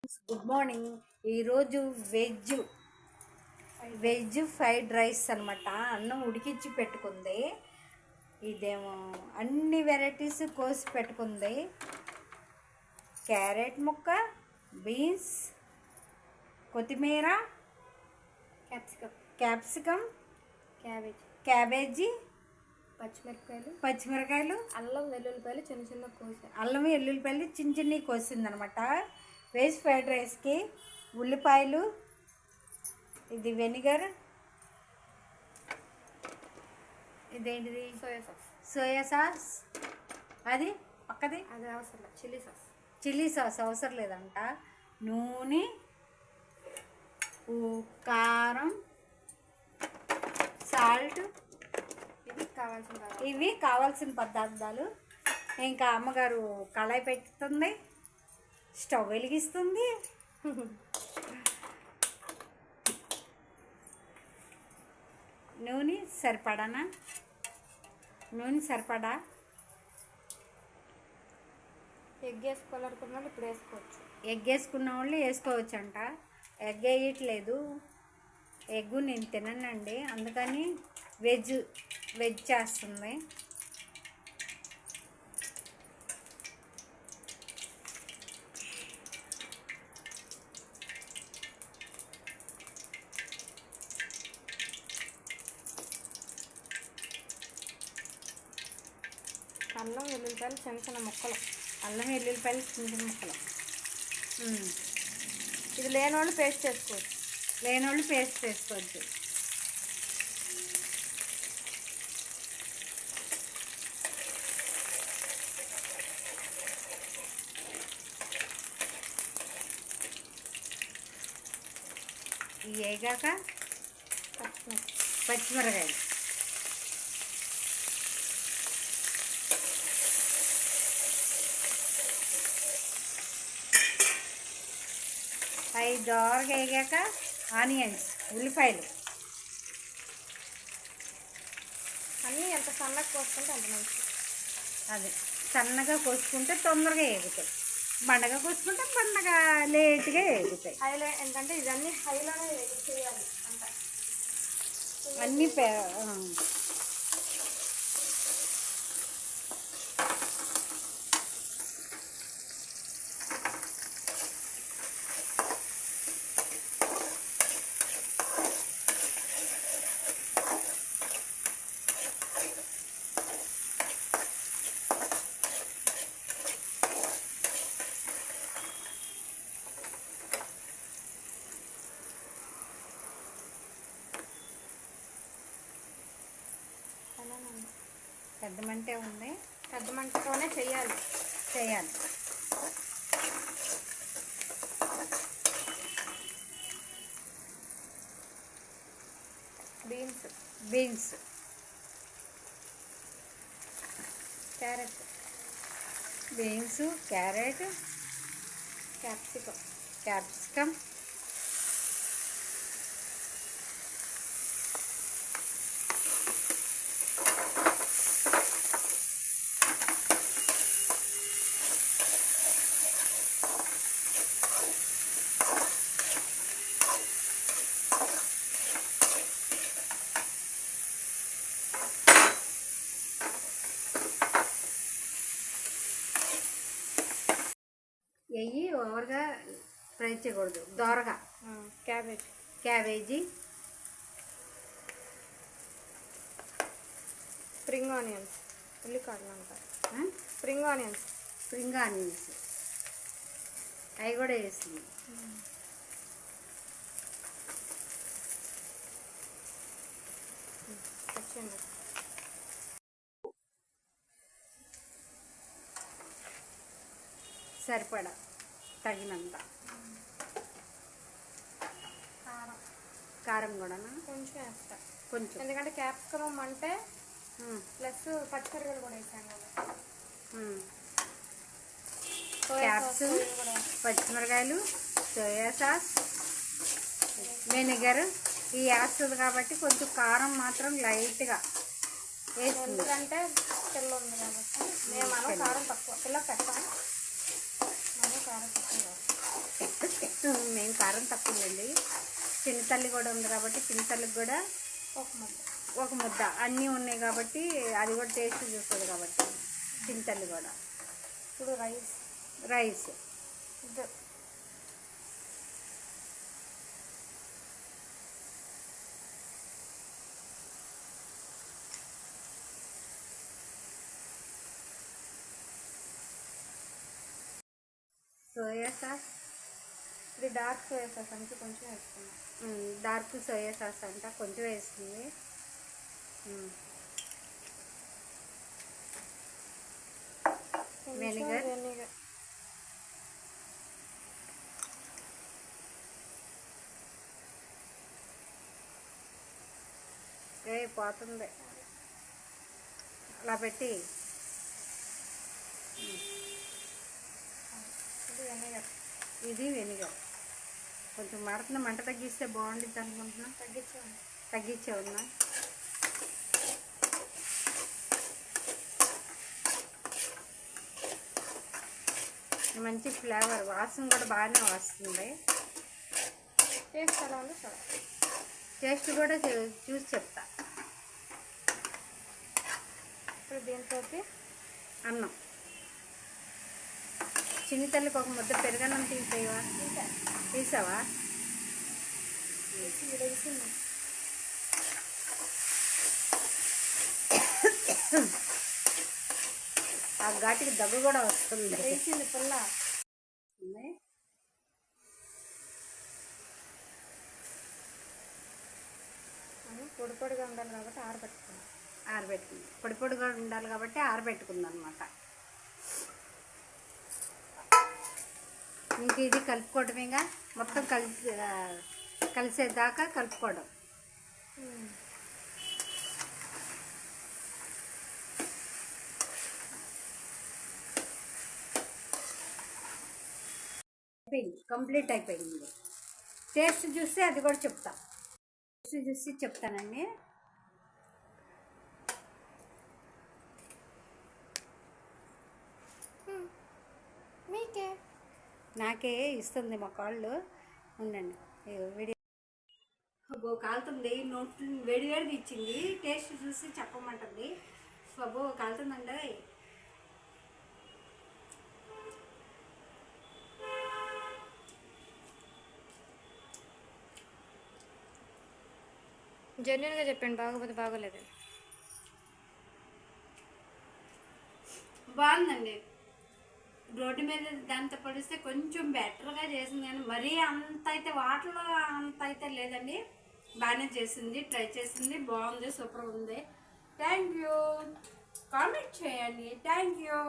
Good morning. ఈరోజు veg fried rice అనమాట. అన్నం ఉడికించి పెట్టుకుంది. ఇదేమో అన్ని వెరైటీస్ కోసి పెట్టుకుంది. క్యారెట్ ముక్క, బీన్స్, కొత్తిమీర, క్యాప్సికమ్, క్యాబేజీ, పచ్చిమిరకాయలు, అల్లం వెల్లుల్లిపాయలు చిన్న చిన్న కోసి అల్లం వెల్లుల్లిపాయలు చిన్న చిన్నవి కోసిందనమాట. వెజ్ ఫ్రైడ్ రైస్కి ఉల్లిపాయలు, ఇది వెనిగర్, ఇదేంటిది సోయా సాస్, అది పక్కది అది అవసరం చిల్లీ సాస్ అవసరం లేదంట. నూనె, కారం, సాల్ట్, ఇవి కావాల్సిన పదార్థాలు. ఇంకా అమ్మగారు కళాయి పెట్టుతుంది, స్టవ్ వెలిగిస్తుంది. నూనె సరిపడా ఎగ్ వేసుకోవాలనుకున్న వాళ్ళు ఇప్పుడు వేసుకోవచ్చు. ఎగ్ వేసుకున్న వాళ్ళు వేసుకోవచ్చు అంట. ఎగ్ వేయట్లేదు. ఎగ్గు నేను తిననండి, అందుకని వెజ్ చేస్తుంది. అల్లం వెల్లుల్లిపాయలు చిన్న చిన్న ముక్కలు. ఇది లేని వాళ్ళు పేస్ట్ చేసుకోవచ్చు. ఇవి వేగాక పచ్చిమిరకాయలు, అవి దోరగా వేగాక ఆనియన్స్, ఉల్లిపాయలు అన్నీ ఎంత సన్నగా కోసుకుంటే అంత మంచిది. అది సన్నగా కోసుకుంటే తొందరగా వేగుతాయి, బండగా కోసుకుంటే బండగా లేట్గా వేగుతాయి. ఎందుకంటే ఇవన్నీ హైలోనే చేయాలి అంట. అన్నీ పెద్ద మంటే ఉంది. పెద్ద మంటతోనే చేయాలి. బీన్స్, క్యారెట్, క్యాప్సికమ్, వెయ్యి ఓవర్గా ఫ్రై చేయకూడదు, దోరగా. క్యాబేజీ, స్ప్రింగ్ ఆనియన్స్, ఉల్లికాడలు అంటారు. స్ప్రింగ్ ఆనియన్స్ అవి కూడా వేస్తుంది. సరిపడా తగినంత కారం కూడా కొంచెం వేస్తా, కొంచెం. ఎందుకంటే క్యాప్సికమ్ అంటే ప్లస్ పచ్చిమిరకాయలు కూడా వేసాను కదా. పచ్చిమిరకాయలు, సోయా సాస్, వెనిగర్ ఇవి వేస్తుంది కాబట్టి కొంచెం కారం మాత్రం లైట్గా వేస్తుంది. ఎందుకంటే పిల్ల ఉంది కాబట్టి మేము కారం తక్కువ పిల్ల పెట్టాం. కారం తక్కువ మేము కారం తక్కువండి. చిన్న తల్లి కూడా ఉంది కాబట్టి చిన్న తల్లికి కూడా ఒక ముద్ద అన్నీ ఉన్నాయి కాబట్టి అది కూడా టేస్ట్ చూస్తుంది కాబట్టి చిన్న తల్లి కూడా. ఇప్పుడు రైస్ సోయా సాస్, ఇది డార్క్ సోయా సాస్ అంటే కొంచెం వేసుకున్నాం. డార్క్ సోయా సాస్ అంట కొంచెం వేస్తుంది. వెనిగర్, పోతుంది అలా పెట్టి. ఇది వెనిగర్. కొంచెం మడతన మంట తగ్గిస్తే బాగుంటుంది అనుకుంటున్నా. తగ్గించే ఉన్నా. మంచి ఫ్లేవర్, వాసన కూడా బాగానే వస్తుంది. టేస్ట్ ఎలా ఉందో చూడ. టేస్ట్ కూడా చూసి చెప్తా. ఇప్పుడు దీంతో అన్నం, చిన్ని తల్లికి ఒక ముద్ద పెరుగన్నం తీసేవా? తీసావా? ఆ ఘాటికి దగ్గు కూడా వస్తుంది. వేసింది పుల్ల. పొడి పొడిగా ఉండాలి కాబట్టి ఆరబెట్టుకుంది. పొడి పొడిగా ఉండాలి కాబట్టి ఆరబెట్టుకుంది అనమాట. ఇంక ఇది కలుపుకోవడమేగా, మొత్తం కలిసేదాకా కలుపుకోవడం. కంప్లీట్ అయిపోయింది. టేస్ట్ చూస్తే అది కూడా చెప్తా. టేస్ట్ చూసి చెప్తానండి. నాకే ఇస్తుంది మా కాళ్ళు. ఉండండి, వీడియో కాలుతుంది. నోట్లు వేడి వేడిది ఇచ్చింది. టేస్ట్ చూసి చెప్పమంటుంది. స్వభో కాలుతుందండి. జెన్యున్గా చెప్పండి, బాగోపోతే బాగోలేదు. బాగుందండి. రోడ్డు మీద దాంతో పోలిస్తే కొంచెం బెటర్గా చేసింది, కానీ మరీ అంత అయితే వాటర్లో అంత అయితే లేదండి. బాగానే చేసింది, ట్రై చేసింది, బాగుంది, సూపర్ ఉంది. Thank you. కామెంట్ చేయండి. Thank you.